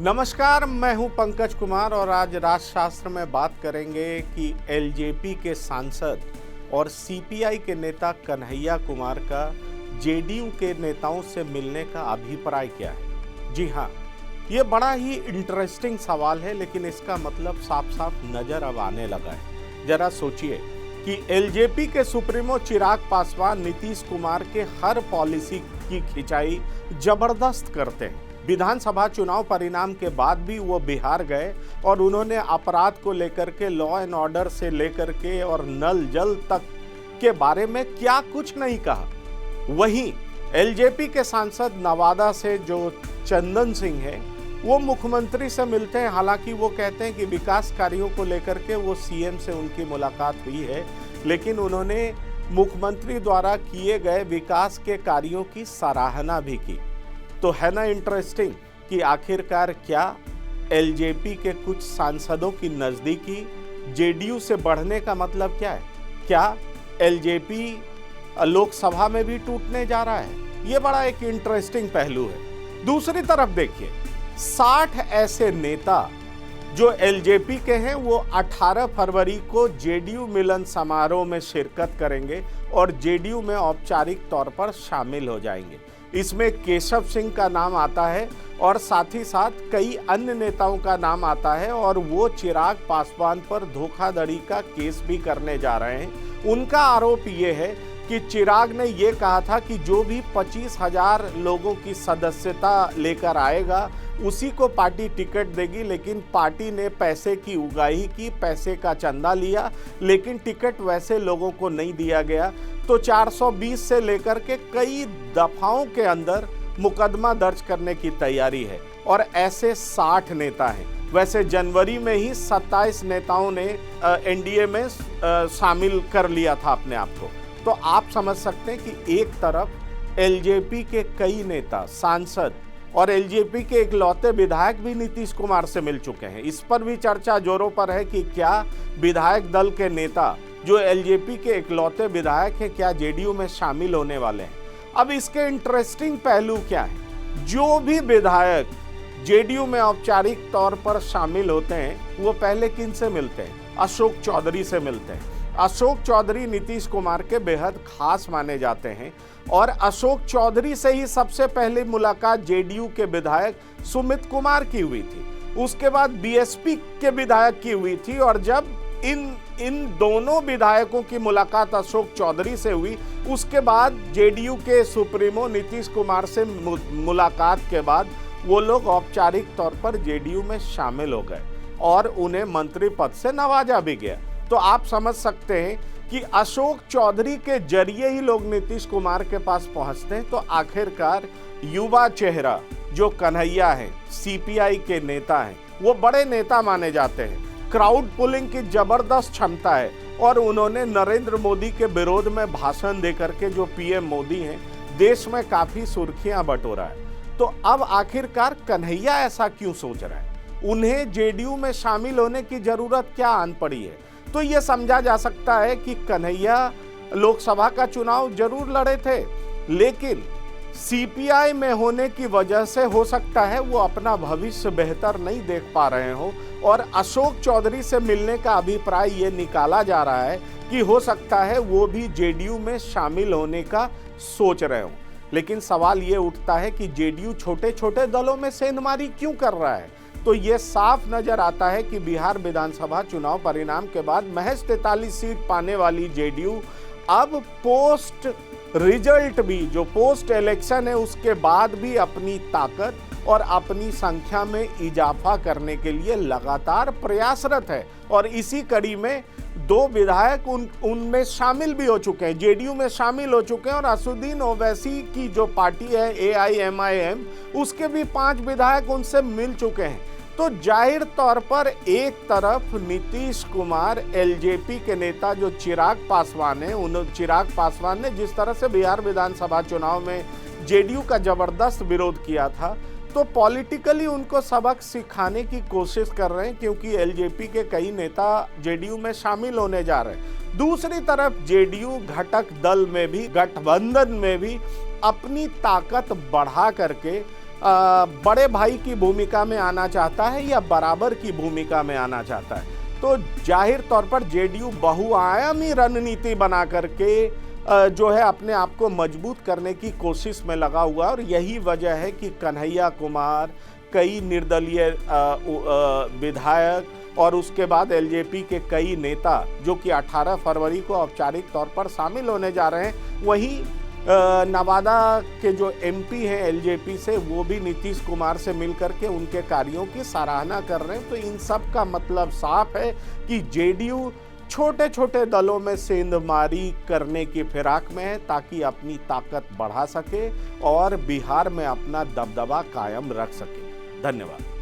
नमस्कार, मैं हूं पंकज कुमार और आज राजशास्त्र में बात करेंगे कि एलजेपी के सांसद और सीपीआई के नेता कन्हैया कुमार का जेडीयू के नेताओं से मिलने का अभिप्राय क्या है। जी हां, ये बड़ा ही इंटरेस्टिंग सवाल है, लेकिन इसका मतलब साफ साफ नजर अब आने लगा है। जरा सोचिए कि एलजेपी के सुप्रीमो चिराग पासवान नीतीश कुमार के हर पॉलिसी की खिंचाई जबरदस्त करते हैं। विधानसभा चुनाव परिणाम के बाद भी वो बिहार गए और उन्होंने अपराध को लेकर के, लॉ एंड ऑर्डर से लेकर के और नल जल तक के बारे में क्या कुछ नहीं कहा। वहीं एलजेपी के सांसद नवादा से जो चंदन सिंह है, वो मुख्यमंत्री से मिलते हैं। हालांकि वो कहते हैं कि विकास कार्यों को लेकर के वो सीएम से उनकी मुलाकात हुई है, लेकिन उन्होंने मुख्यमंत्री द्वारा किए गए विकास के कार्यों की सराहना भी की। तो है ना इंटरेस्टिंग कि आखिरकार क्या एलजेपी के कुछ सांसदों की नजदीकी जेडीयू से बढ़ने का मतलब क्या है? क्या एलजेपी लोकसभा में भी टूटने जा रहा है? ये बड़ा एक इंटरेस्टिंग पहलू है। दूसरी तरफ देखिए, 60 ऐसे नेता जो एलजेपी के हैं वो 18 फरवरी को जेडीयू मिलन समारोह में शिरकत करेंगे और जेडीयू में औपचारिक तौर पर शामिल हो जाएंगे। इसमें केशव सिंह का नाम आता है और साथ ही साथ कई अन्य नेताओं का नाम आता है और वो चिराग पासवान पर धोखाधड़ी का केस भी करने जा रहे हैं। उनका आरोप ये है कि चिराग ने ये कहा था कि जो भी 25,000 लोगों की सदस्यता लेकर आएगा उसी को पार्टी टिकट देगी, लेकिन पार्टी ने पैसे की उगाही की, पैसे का चंदा लिया, लेकिन टिकट वैसे लोगों को नहीं दिया गया। तो 420 से लेकर के कई दफाओं के अंदर मुकदमा दर्ज करने की तैयारी है और ऐसे 60 नेता हैं। वैसे जनवरी में ही 27 नेताओं ने एनडीए में शामिल कर लिया था अपने आप को। तो आप समझ सकते हैं कि एक तरफ एलजेपी के कई नेता, सांसद और एलजेपी के इकलौते विधायक भी नीतीश कुमार से मिल चुके हैं। इस पर भी चर्चा जोरों पर है कि क्या विधायक दल के नेता जो एलजेपी के इकलौते विधायक हैं, क्या जेडीयू में शामिल होने वाले हैं। अब इसके इंटरेस्टिंग पहलू क्या है? जो भी विधायक जेडीयू में औपचारिक तौर पर शामिल होते हैं वो पहले किन से मिलते हैं? अशोक चौधरी से मिलते हैं। अशोक चौधरी नीतीश कुमार के बेहद खास माने जाते हैं और अशोक चौधरी से ही सबसे पहले मुलाकात जेडीयू के विधायक सुमित कुमार की हुई थी। उसके बाद बीएसपी के विधायक की हुई थी और जब इन दोनों विधायकों की मुलाकात अशोक चौधरी से हुई, उसके बाद जेडीयू के सुप्रीमो नीतीश कुमार से मुलाकात के बाद वो लोग औपचारिक तौर पर जेडीयू में शामिल हो गए और उन्हें मंत्री पद से नवाजा भी गया। तो आप समझ सकते हैं कि अशोक चौधरी के जरिए ही लोग नीतीश कुमार के पास पहुंचते हैं। तो आखिरकार युवा चेहरा जो कन्हैया है, सीपीआई के नेता हैं, वो बड़े नेता माने जाते हैं। क्राउड पुलिंग की जबरदस्त क्षमता है और उन्होंने नरेंद्र मोदी के विरोध में भाषण देकर के, जो पीएम मोदी हैं, देश में काफी सुर्खियां बटोरा है। तो अब आखिरकार कन्हैया ऐसा क्यों सोच रहा है? उन्हें जेडीयू में शामिल होने की जरूरत क्या आन पड़ी है? तो यह समझा जा सकता है कि कन्हैया लोकसभा का चुनाव जरूर लड़े थे, लेकिन सीपीआई में होने की वजह से हो सकता है वो अपना भविष्य बेहतर नहीं देख पा रहे हो और अशोक चौधरी से मिलने का अभिप्राय ये निकाला जा रहा है कि हो सकता है वो भी जेडीयू में शामिल होने का सोच रहे हो। लेकिन सवाल ये उठता है कि जेडीयू छोटे छोटे दलों में सेंधमारी क्यों कर रहा है? तो ये साफ नजर आता है कि बिहार विधानसभा चुनाव परिणाम के बाद महज 43 सीट पाने वाली जेडीयू अब पोस्ट रिजल्ट भी, जो पोस्ट इलेक्शन है उसके बाद भी अपनी ताकत और अपनी संख्या में इजाफा करने के लिए लगातार प्रयासरत है। और इसी कड़ी में 2 विधायक उनमें शामिल भी हो चुके हैं, जेडीयू में शामिल हो चुके हैं। और असदुद्दीन ओवैसी की जो पार्टी है AIMIM, उसके भी 5 विधायक उनसे मिल चुके हैं। तो जाहिर तौर पर एक तरफ नीतीश कुमार, एलजेपी के नेता जो चिराग पासवान है, चिराग पासवान ने जिस तरह से बिहार विधानसभा चुनाव में जेडीयू का जबरदस्त विरोध किया था, तो पॉलिटिकली उनको सबक सिखाने की कोशिश कर रहे हैं, क्योंकि एलजेपी के कई नेता जेडीयू में शामिल होने जा रहे हैं। दूसरी तरफ जेडीयू घटक दल में भी, गठबंधन में भी अपनी ताकत बढ़ा करके बड़े भाई की भूमिका में आना चाहता है या बराबर की भूमिका में आना चाहता है। तो जाहिर तौर पर जेडीयू बहुआयामी रणनीति बना करके जो है अपने आप को मजबूत करने की कोशिश में लगा हुआ, और यही वजह है कि कन्हैया कुमार, कई निर्दलीय विधायक और उसके बाद एलजेपी के कई नेता जो कि 18 फरवरी को औपचारिक तौर पर शामिल होने जा रहे हैं, वहीं नवादा के जो एमपी हैं एलजेपी से, वो भी नीतीश कुमार से मिलकर के उनके कार्यों की सराहना कर रहे हैं। तो इन सब का मतलब साफ है कि जेडीयू छोटे छोटे दलों में सेंधमारी करने की फिराक में है ताकि अपनी ताकत बढ़ा सके और बिहार में अपना दबदबा कायम रख सके। धन्यवाद।